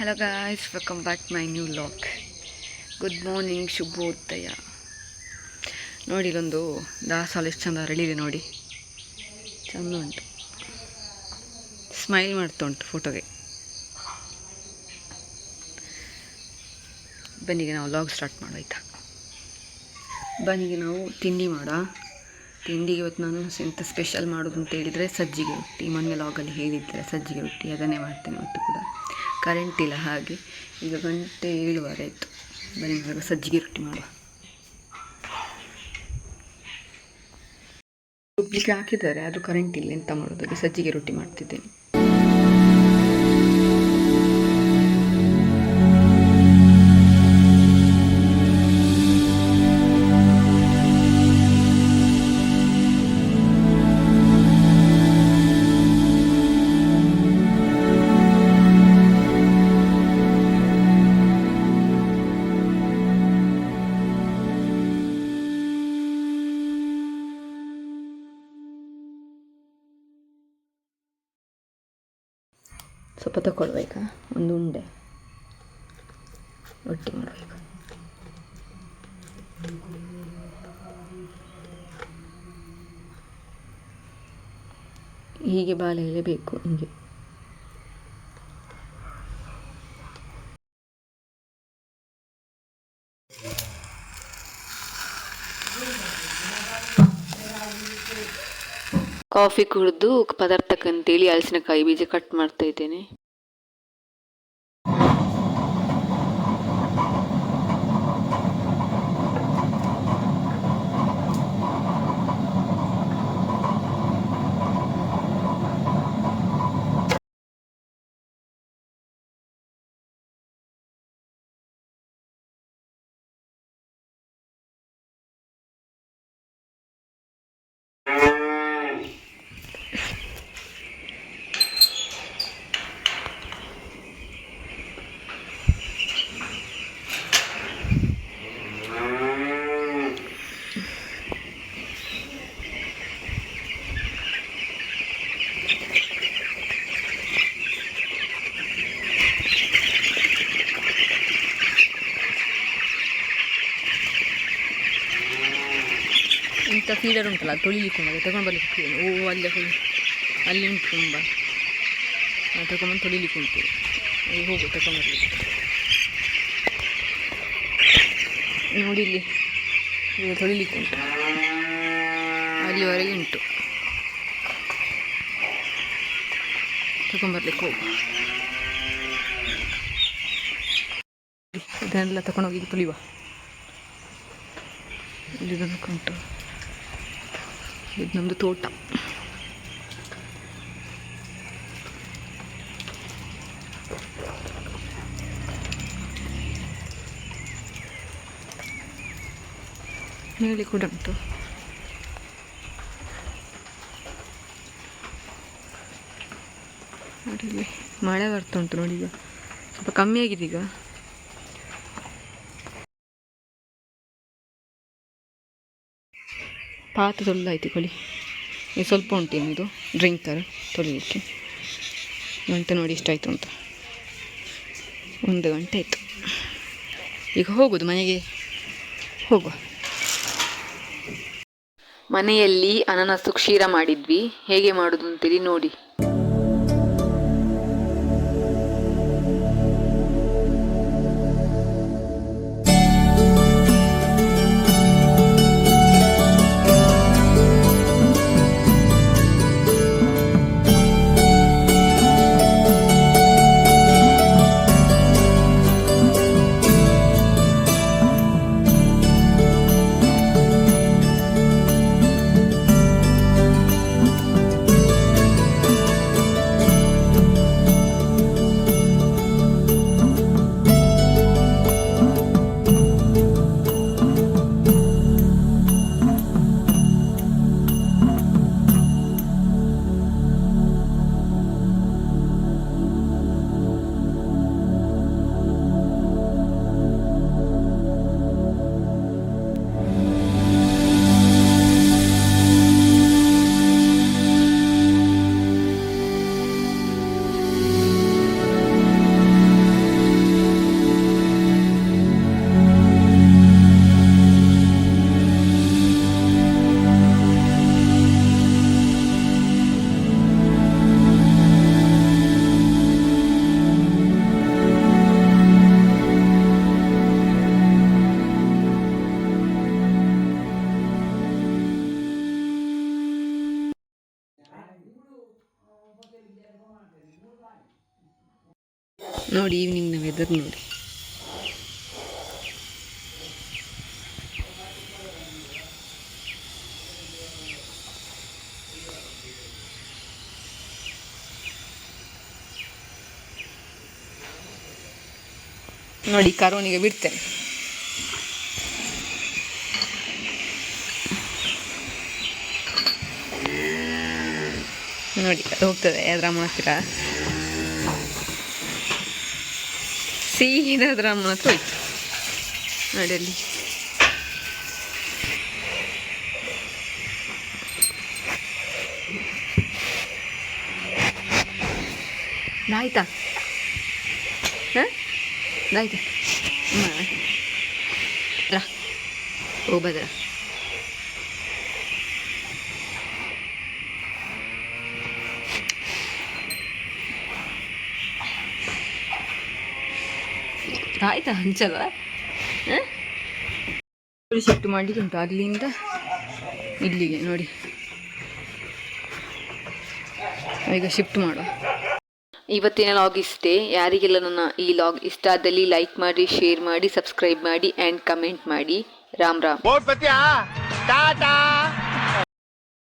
Hello guys, welcome back my new log. Good morning, ಶುಭೋದಯ. ನೋಡಿ, ಇಲ್ಲೊಂದು ದಾಸವಾಳ ಎಷ್ಟು ಚಂದ ಅರಳಿದೆ ನೋಡಿ, ಚಂದ ಉಂಟು. ಸ್ಮೈಲ್ ಮಾಡ್ತಾ ಉಂಟು ಫೋಟೋಗೆ. ಬನ್ನಿಗೆ ನಾವು ಲಾಗ್ ಸ್ಟಾರ್ಟ್ ಮಾಡೋ ಆಯಿತಾ. ಬನ್ನಿಗೆ ನಾವು ತಿಂಡಿ ಮಾಡೋ. ತಿಂಡಿಗೆ ಇವತ್ತು ನಾನು ಎಂಥ ಸ್ಪೆಷಲ್ ಮಾಡೋದು ಅಂತ ಹೇಳಿದರೆ ಸಜ್ಜಿಗೆ ರೊಟ್ಟಿ. ಮೊನ್ನೆ ಲಾಗಲ್ಲಿ ಹೇಳಿದ್ದರೆ ಸಜ್ಜಿಗೆ ರೊಟ್ಟಿ, ಅದನ್ನೇ ಮಾಡ್ತೇನೆ ಇವತ್ತು ಕೂಡ. ಕರೆಂಟ್ ಇಲ್ಲ, ಹಾಗೆ ಈಗ 7:07 ಆಯಿತು. ಬನ್ನಿ ಇವಾಗ ಸಜ್ಜಿಗೆ ರೊಟ್ಟಿ ಮಾಡುವ. ರುಬ್ಲಿಕ್ಕೆ ಹಾಕಿದ್ದಾರೆ, ಅದು ಕರೆಂಟ್ ಇಲ್ಲ, ಎಂತ ಮಾಡೋದು. ಸಜ್ಜಿಗೆ ರೊಟ್ಟಿ ಮಾಡ್ತಿದ್ದೇನೆ. ಸ್ವಲ್ಪ ತಗೊಳ್ಬೇಕಾ, ಒಂದು ಉಂಡೆ ರೊಟ್ಟಿ ಮಾಡಬೇಕು. ಹೀಗೆ ಬಾಳೆ ಎಲೆ ಬೇಕು. ಹೀಗೆ ಕಾಫಿ ಕುಡಿದು ಪದಾರ್ಥಕ್ಕಂತೇಳಿ ಹಲಸಿನಕಾಯಿ ಬೀಜ ಕಟ್ ಮಾಡ್ತಾ ಇದ್ದೇನೆ. ಇಂಥ ಫೀಡರ್ ಉಂಟಲ್ಲ, ತೊಳಿಲಿಕ್ಕೆ ತಗೊಂಡು ಬರ್ಲಿಕ್ಕೆ. ಅಲ್ಲಿ ಉಂಟು ತುಂಬ, ತಗೊಂಬಂದು ತೊಳಿಲಿಕ್ಕೆ ಉಂಟು. ಅಲ್ಲಿ ಹೋಗು ತಗೊಂಬರ್ಲಿಕ್ಕೆ. ನೋಡಿ, ಇಲ್ಲಿ ಈಗ ತೊಳಿಲಿಕ್ಕೆ ಉಂಟು, ಅಲ್ಲಿವರೆಗೆ ಉಂಟು. ತಗೊಂಬರ್ಲಿಕ್ಕೆ ಹೋಗು. ಇದನ್ನೆಲ್ಲ ತಗೊಂಡೋಗಿ ತೊಳಿಯುವ. ಇಲ್ಲಿ ಉಂಟು, ಇದು ನಮ್ಮದು ತೋಟ. ನೀಲಿ ಕೂಡ ಉಂಟು. ನೋಡಿ, ಇಲ್ಲಿ ಮಳೆ ಬರ್ತಾ ಉಂಟು ನೋಡಿ. ಈಗ ಸ್ವಲ್ಪ ಕಮ್ಮಿ ಆಗಿದೆ. ಈಗ ಪಾತ್ರೆ ತೊಳೆದಾಯ್ತು. ಕೊಳಿ ಇದು ಸ್ವಲ್ಪ ಉಂಟು, ಏನಿದು ಡ್ರಿಂಕರ್ ತೊಳಿಲಿಕ್ಕೆ. ಗಂಟೆ ನೋಡಿ ಇಷ್ಟಾಯಿತು ಅಂತ. 1 ಗಂಟೆ ಆಯಿತು. ಈಗ ಹೋಗೋದು, ಮನೆಗೆ ಹೋಗುವ. ಮನೆಯಲ್ಲಿ ಅನಾನಸು ಕ್ಷೀರ ಮಾಡಿದ್ವಿ, ಹೇಗೆ ಮಾಡೋದು ಅಂತೇಳಿ ನೋಡಿ. ನೋಡಿ ಈವ್ನಿಂಗ್ನ ವೆದರ್ ನೋಡಿ. ನೋಡಿ ಕರೋನಿಗೆ ಬಿಡ್ತೇನೆ. ನೋಡಿ ಅದು ಹೋಗ್ತದೆ ಅದ್ರ ಅಮ್ಮನ ಹತ್ತಿರ, ಸೀದಾ ಅದ್ರ ಅಮ್ಮನ ಹತ್ರ ಹೋಯ್ತು ನೋಡಿ ಅಲ್ಲಿ. ಆಯ್ತಾ ಹಾಂ ಆಯ್ತಾ ಓ ಭದ್ರ ಆಯ್ತಾ ಹಂಚಲ್ವ. ಶಿಫ್ಟ್ ಮಾಡಲಿಕ್ಕುಂಟು ಅಲ್ಲಿಂದ ಇಲ್ಲಿಗೆ ನೋಡಿ. ಈಗ ಶಿಫ್ಟ್ ಮಾಡುವ. ಇವತ್ತಿನ ಲಾಗ್ ಇಷ್ಟೇ. ಯಾರಿಗೆಲ್ಲ ನನ್ನ ಈ ಲಾಗ್ ಇಷ್ಟ ಆದಲ್ಲಿ ಲೈಕ್ ಮಾಡಿ, ಶೇರ್ ಮಾಡಿ, ಸಬ್ಸ್ಕ್ರೈಬ್ ಮಾಡಿ ಆ್ಯಂಡ್ ಕಮೆಂಟ್ ಮಾಡಿ. ರಾಮ್ ರಾಮ್.